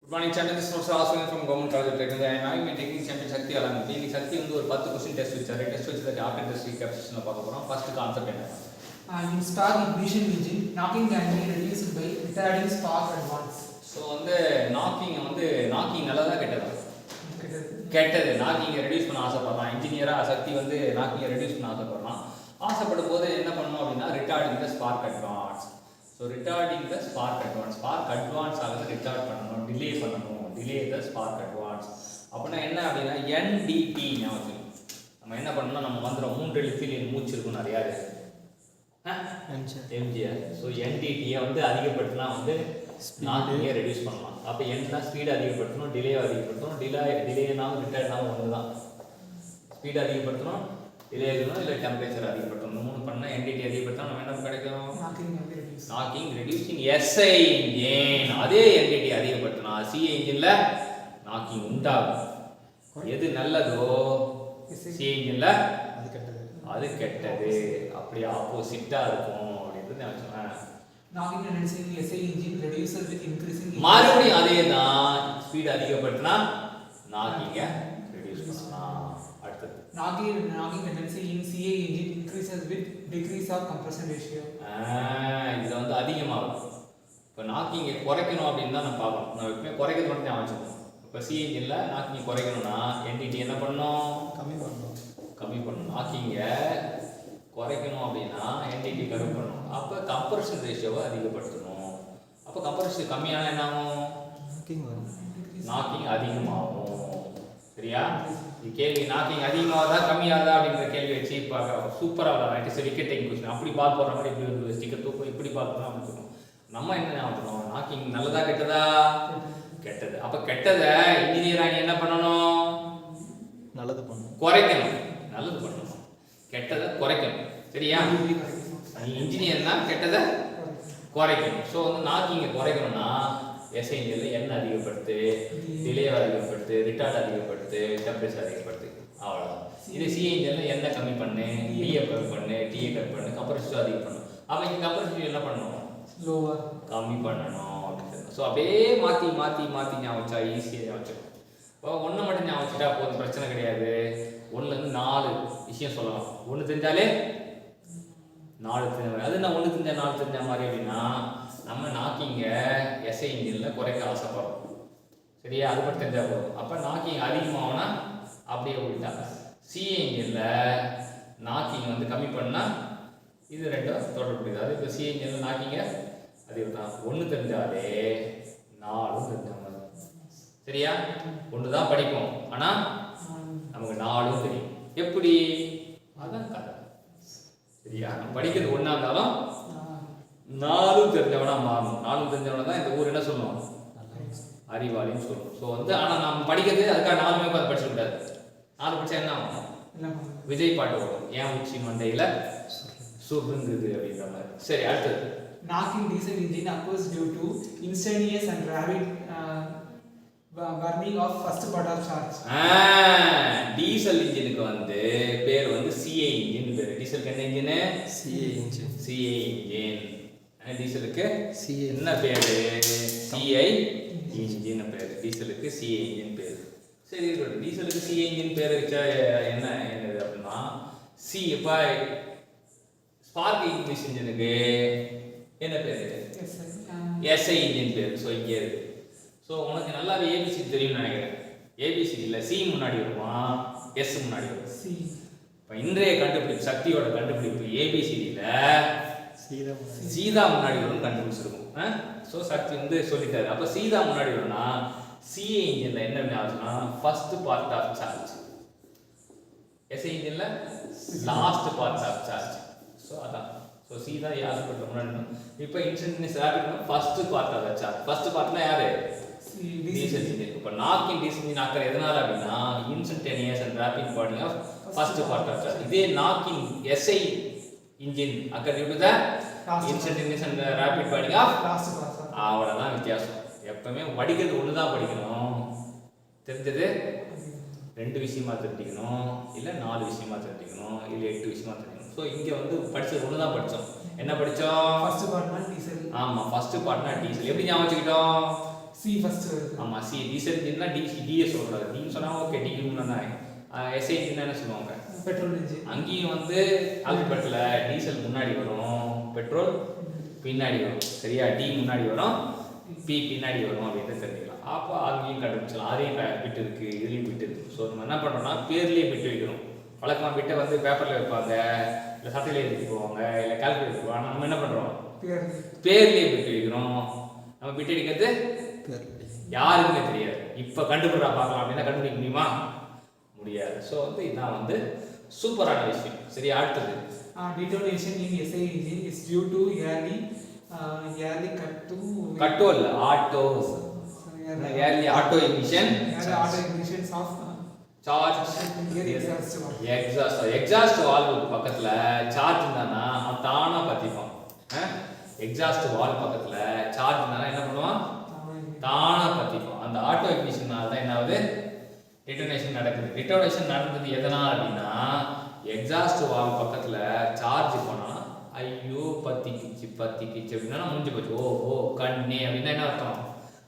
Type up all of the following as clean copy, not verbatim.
Good morning, channel. This is Professor Aswin from Government College of Technology. I am taking champion Shakti Alam. In Shakti, we have 10 question test which are test which are after test recapitulation of first concept. In spark ignition engine, knocking can be reduced by retarding spark advance. So, knocking நல்லதா கெட்டதா? கெட்டது. knocking reduce பண்ண ஆசைப்படுறான். இன்ஜினியரா சக்தி knocking reduce பண்ண ஆசைப்படுறான். ஆசைப்படும் போது என்ன பண்ணணும் அப்படினா retarding the spark advance. So retarding the spark advance. Spark advance ஆகுது retard பண்ணனும், delay பண்ணனும். delay the spark advance. அப்பனா என்ன அப்படினா NDT ஞாபகம். நம்ம என்ன பண்ணனும் நம்ம மந்திரம் மூன்று எழுத்தில் மூச்சு இருக்கும் நிறைய எம்ஜிஆர். ஸோ NDT அதிகப்படுத்தினா நாக்கிங்கை ரெடியூஸ் பண்ணலாம். அப்போ என்ன ஸ்பீட் அதிகப்படுத்தணும், டிலே அதிகப்படுத்தணும். டிலேனாலும் ரிட்டர்னாலும் ஒன்று தான். ஸ்பீட் அதிகப்படுத்தணும், டிலே ஆகணும், இல்லை டெம்பரேச்சர் அதிகப்படுத்தணும். மூணு பண்ணால் NDT அதிகப்படுத்தினா நம்ம என்ன கிடைக்கும்? Knocking reducing SI engine. அதே NDT அதிகப்படுத்தினா CI இன்ஜினில் நாக்கிங் உண்டாகும். எது நல்லதோ CI இன்ஜினில் அது கெட்டது. அப்படியே ஆப்போசிட்டா இருக்கும் அப்படின்றது நான் சொன்னேன். Knocking and reducing SI engine reduces with increasing. மறுபடியும் அதே தான். ஸ்பீட் அதிகப்படுத்தினா நாக்கிங்க ரெடியூஸ் பண்ணலாம். அடுத்து knocking tendency in CI engine increases with decrease of compression ratio. இது அதிகமாகும். இப்போ நாக்கிங்கை குறைக்கணும் அப்படின்னு தான் நம்ம பார்க்கணும். நான் எப்பவுமே குறைக்கிறது மட்டும் ஞாபகம் வச்சுக்கணும். இப்போ CI இன்ஜினில் நாக்கிங்கை குறைக்கணும்னா NDT என்ன பண்ணணும்? கம்மி பண்ணணும். நாக்கிங்கை குறைக்கணும் அப்படின்னா NDT கம்மி பண்ணணும். அப்போ கம்ப்ரஷன் ரேஷியோவை அதிகப்படுத்தணும். அப்போ கம்ப்ரஷன் கம்மியான என்ன ஆகும்? நாக்கிங் அதிகமாகும். சரியா? இது கேள்வி நாக்கிங் அதிகமாகதா கம்மியாகதா அப்படிங்கிற கேள்வி வச்சு பார்க்க சூப்பராக விளாட்றேன். It is wicket taking question. அப்படி பால் போடுற மாதிரி இப்படி ஒரு ஸ்டிக்கர் தூக்கும், இப்படி பால் போடுறோம் அப்படின்னு சொல்லணும். நம்ம என்ன ஞாபகம்? நாக்கிங் நல்லதா கெட்டதா? கெட்டது. அப்போ கெட்டதை இன்ஜினியராக என்ன பண்ணணும்? நல்லது பண்ணணும், குறைக்கணும். நல்லது பண்ணணும், கெட்டதை குறைக்கணும். சரியா? இன்ஜினியர்னா கெட்டதை குறைக்கணும். ஸோ நாக்கிங்கை குறைக்கணும்னா SI இன்ஜினில் என்ன அதிகப்படுத்து, டிலே அதிகப்படுத்து, ரிட்டார்ட் அதிகப்படுத்து, டெம்பரேச்சர் அதிகப்படுத்து. அவ்வளோதான். இது CI இன்ஜினில் என்ன கம்மி பண்ணு, டிஏ கம்மி பண்ணு, டிஏ கம்மி பண்ணு, கம்ப்ரஷர் அதிகம் பண்ணணும். அப்போ இங்கே கம்ப்ரஷர் என்ன பண்ணணும்? லோவர் கம்மி பண்ணணும் அப்படின்னு. ஸோ அப்படியே மாற்றி மாற்றி மாற்றி ஞாபகம் வச்சா ஈஸியாக ஞாபகம் வச்சுக்கணும். இப்போ ஒன்று மட்டும் ஞாபகம் வச்சுட்டா போதும், பிரச்சனை கிடையாது. 1லேருந்து 4 விஷயம் சொல்லலாம். ஒன்று தெரிஞ்சாலே 4 தெரிஞ்ச. அது நான் 1 தெரிஞ்சா 4 தெரிஞ்ச மாதிரி அப்படின்னா நம்ம நாக்கிங்கை SI இன்ஜினில் குறைக்க ஆசைப்படுறோம். சரியா? அது மட்டும் தெரிஞ்சால் போதும். அப்போ நாக்கிங் அதிகமாகனா அப்படியே ஓடிட்டாங்க. CI இன்ஜினில் நாக்கிங் கம்மி பண்ணால் இது ரெண்டும் தொடர்புடையது. அது இப்போ CI இன்ஜினில் நாக்கிங்க அது தான் 1 தெரிஞ்சாலே 4 தெரிஞ்ச மாதிரி. சரியா? 1 தான் படிப்போம், ஆனால் நமக்கு 4 தெரியும். எப்படி? அதான் கதை. சரியா? நம்ம படிக்கிறது 1 இருந்தாலும் 4 தெரிஞ்சவனா மாறணும். 4 தெரிஞ்சவனா தான் இந்த ஊர் என்ன சொல்லணும்? அறிவாளின்னு சொல்லணும். ஸோ ஆனால் நம்ம படிக்கிறது அதுக்காக 4 உட்காந்து படிச்சுக்கூடாது. 4 படித்தா என்ன ஆகும்? விஜய் பாட்டு வரும், ஏன் உச்சி மண்டையில் சுருங்குது அப்படின்ற மாதிரி. சரி, அடுத்தது knocking diesel engine occurs due to instantaneous and rapid burning of first part of charge. Diesel இன்ஜினுக்கு பேர் CI இன்ஜின் பேர். டீசலுக்கு என்ன இன்ஜின்? CI engine. டீசலுக்கு என்ன பேரு? CI இன்ஜின் பேர். டீசலுக்கு CI இன்ஜின் பேர். சரி, டீசலுக்கு CI இன்ஜின் பேர் வச்சா என்னது அப்படின்னா இப்போ ஸ்பார்க் இங்கிலீஷ் இன்ஜினுக்கு என்ன பேர்? SI இன்ஜின் பேர். ஸோ இங்கே இருக்கு. ஸோ உனக்கு நல்லாவே ABC தெரியும்னு நினைக்கிறேன். ABC இல்லை, C முன்னாடி வருமா, S முன்னாடி வரும். இப்போ இன்றைய கண்டுபிடிப்பு, சக்தியோட கண்டுபிடிப்பு ABCDயில் சீதா முன்னாடி வரும்னு கண்டுபிடிச்சிருக்கும். ஸோ சக்தி சொல்லிட்டாரு. அப்போ சீதா முன்னாடி வரும்னா CI இன்ஜினில் என்ன ஆச்சுன்னா first part of charge, SI இன்ஜினில் last part of charge. So அதான். ஸோ சீதா யாரு பட்ட முன்னாடி. இப்போ instantaneous rapid first part of charge. First பார்ட்னா யாரு? Diesel engine. இப்போ நாக்கிங் டீசல் இன்ஜின் ஆக்கிற எதனால அப்படின்னா instantaneous and rapid parting of first part of charge. இதே knocking SI engine occur due to the instantaneous and rapid parting of last part. அவ்வளோதான் வித்தியாசம். எப்பவுமே படிக்கிறது 1 தான் படிக்கணும். தெரிஞ்சது 2 விஷயமா தெரிஞ்சுக்கணும், இல்லை 4 விஷயமா தெரிஞ்சுக்கணும், இல்லை 8 விஷயமா தெரிஞ்சுக்கணும். ஸோ இங்கே படிச்சது 1 தான் படித்தோம். என்ன படித்தோம்? ஃபர்ஸ்ட் பார்ட்னா டீசல். ஆமாம், ஃபர்ஸ்ட் பார்ட்னா டீசல். எப்படி ஞாபகம் வச்சுக்கிட்டோம்? C first வருது. ஆமா C டீசல் இன்ஜின்னா டிஎஸ் சொல்றாரு. டி சொன்னா ஓகே டி முன்னாடி எஸ்ஐ இன்ஜின் என்ன சொல்லுவாங்க? Petrol engine. அங்கேயும் வந்து ஆல்பபெட்ல டீசல் முன்னாடி வரும், பெட்ரோல் பின்னாடி வரும். சரியா? டி முன்னாடி வரும், பி பின்னாடி வரும் அப்படின்னு தெரிஞ்சுக்கலாம். அப்போ அங்கேயும் கண்டுபிடிச்சலாம். அதையும் பிட் இருக்கு, இதுலேயும் பிட் இருக்கு. ஸோ நம்ம என்ன பண்ணுறோம்னா பேர்லேயே பிட் வைக்கிறோம். வழக்கமாக பிட்டை வந்து பேப்பரில் வைப்பாங்க, இல்லை சட்டையில் எழுதி போவாங்க, இல்லை கால்குலேட் போவாங்க. நம்ம என்ன பண்ணுறோம்? பேர்லேயே பிட் வைக்கிறோம். நம்ம பிட் அடிக்கிறது யாருக்குமே தெரியாது. இப்போ கண்டுபிடிறா பார்க்கலாம் அப்படின்னா கண்டுபிடிக்க முடியுமா? முடியாது. ஸோ வந்து இதுதான் வந்து சூப்பரான விஷயம். சரி, அடுத்தது detonation in SI engine is due to yearly கட்டோ இல்லை auto yearly auto emission of charge exhaust வால்வுக்கு பக்கத்துல சார்ஜ் இருந்தானா அவன் தானா பத்திப்பான். எக்ஸாஸ்ட் வால்வ் பக்கத்துல சார்ஜ் இருந்தானா என்ன பண்ணுவான்? தானா பத்திப்பான். அந்த ஆட்டோ எக்னிஷனால தான் என்ன ஆகுது? டிட்டோனேஷன் நடக்குது. டிட்டோனேஷன் நடந்தது எதனால் அப்படின்னா எக்ஸாஸ்ட் வால்வ் பக்கத்துல சார்ஜ் போனா ஐயோ பத்திக்கிச்சு அப்படின்னா முடிஞ்சு போச்சு. ஓ கண்ணே அப்படின்னா என்ன அர்த்தம்?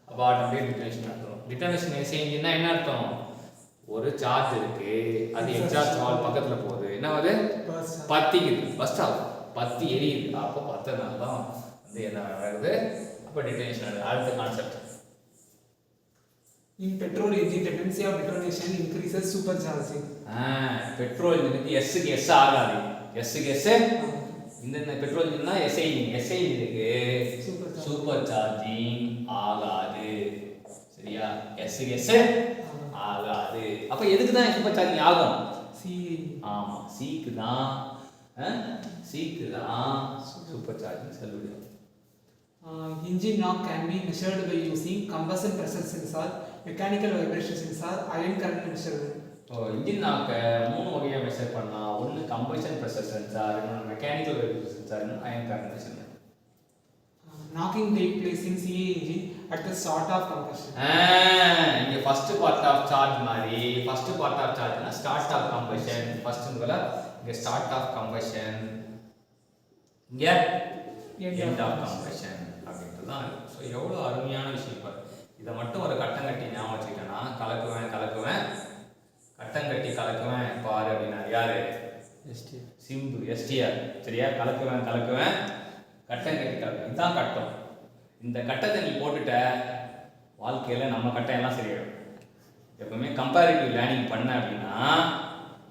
அப்போ ஆட்டோமேட்டிக் டிட்டோனேஷன் நடத்தும். டிட்டோனேஷன் எஸ்ஐன்னா என்ன அர்த்தம்? ஒரு சார்ஜ் இருக்கு, அது எக்ஸாஸ்ட் வால்வ் பக்கத்துல போகுது, என்ன ஆகுது? பத்திக்குது, பஸ்ட் ஆகுது, பத்தி எரியுது. அப்போ பத்தனால தான் வந்து என்ன ஆகுது? அப்போ டிட்டோனேஷன் ஆகுது. அடுத்த concept in petrol engine tendency of detonation increases supercharging. Petrol இன்ஜினுக்கு எஸ்க்கு எஸ் ஆகாது. எஸ்க்கு எஸ் இந்த பெட்ரோல் இன்ஜின்னா எஸ்ஐ இன்ஜினுக்கு சூப்பர் சார்ஜிங் ஆகாது. சரியா? எஸ்க்கு எஸ் ஆகாது. அப்ப எதுக்கு தான் சூப்பர் சார்ஜிங் ஆகும்? சி. ஆமா, சிக்கு தான் சூப்பர் சார்ஜிங் செல்லுபடியாகும். Engine knock can be measured by using combustion pressure sensor, mechanical vibration sensor, ion current measurement. இன்ஜின் நாக்க 3 வகையா மெஷர் பண்ணலாம். ஒன்னு கம்பஷன் பிரஷர் சென்சார், இன்னொரு மெக்கானிக்கல் வைப்ரேஷன் சென்சார், இன்னொரு ion current measurement. Knocking take place in CA engine at the start of combustion. இங்க first part of charge மாதிரி first part of சார்ஜ்னா ஸ்டார்ட் ஆஃப் கம்பஷன். ஃபர்ஸ்ட்ங்கல இங்க start of combustion, இங்க end of combustion அப்படின்றதுதான். So எவ்வளோ அருமையான விஷயம் பாரு. இதை மட்டும் ஒரு கட்டம் கட்டி ஞாபகம் வச்சுக்கிட்டேன்னா கலக்குவேன் கலக்குவேன் பாரு அப்படின்னா யாரு? சிம்பு எஸ்டிஆர். சரியா? கலக்குவேன் கட்டம் கட்டி கலக்குவேன். இதுதான் கட்டம். இந்த கட்டத்தை நீ போட்டுட்ட வாழ்க்கையில் நம்ம கட்டம் எல்லாம் சரியாயிடும். எப்பவுமே கம்பேரிட்டிவ் லேர்னிங் பண்ண அப்படின்னா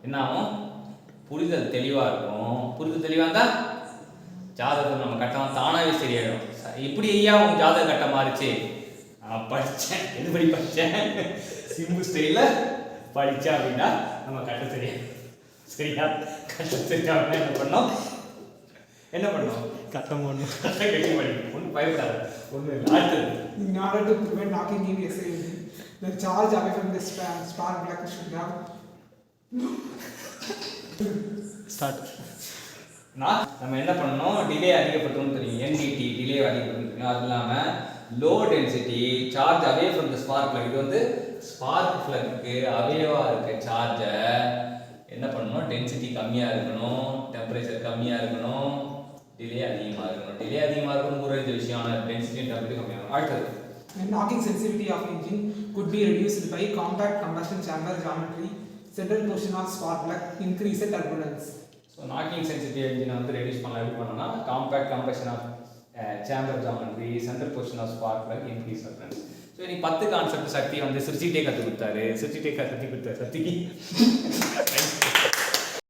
என்ன ஆகும்? புரிதல் தெளிவாக இருக்கும். புரிதல் தெளிவாக இருந்தால் ஜாதகம் நம்ம கட்டம் தானாகவே சரியாயிடும். எப்படி ஐயா உங்க ஜாதக கட்டம் மாறிச்சு? படித்தேன். எதுபடி படித்தேன்? சிம்பு ஸ்டைலில் படித்தேன் அப்படின்னா நம்ம கட்டம் தெரியாது. சரியா? கட்டம் தெரியாம என்ன பண்ணோம்? கட்டம் கட்டி படிக்கணும். ஒன்றும் பயப்படாது, ஒன்றும் இல்லை. அடுத்தது in order to prevent knocking in SI engine, the charge away from the spark plug should have start. நம்ம என்ன பண்ணணும்? டிலே அதிகப்படுத்தணும்னு தெரியும். NDT டிலே அதிகப்படுத்தணும் தெரியும். அது இல்லாமல் low density charge away from the spark plug. இது வந்து ஸ்பார்க் பிளக்கு அவேவா இருக்க சார்ஜை என்ன பண்ணணும்? டென்சிட்டி கம்மியாக இருக்கணும், டெம்பரேச்சர் கம்மியாக இருக்கணும், டிலே அதிகமாக இருக்கணும். டிலே அதிகமாக இருக்கணும் ஒரு விஷயம், ஆனால் டென்சிட்டி டெம்பரேச்சர் கம்மியாக இருக்கணும். அடுத்தது knocking sensitivity of engine could be reduced by compact combustion chamber geometry, central portion of spark plug, increase turbulence. So knocking sensitive இன்ஜினை வந்து ரெடியூஸ் பண்ணலாம். எப்படி பண்ணோம்னா compact combustion of chamber geometry, central position of spark plug, increase அப்ரன்ஸ். So இன்னைக்கு 10 concept சக்தி வந்து சிரிச்சிட்டே கற்றுக் கொடுத்தாரு. சக்திக்கு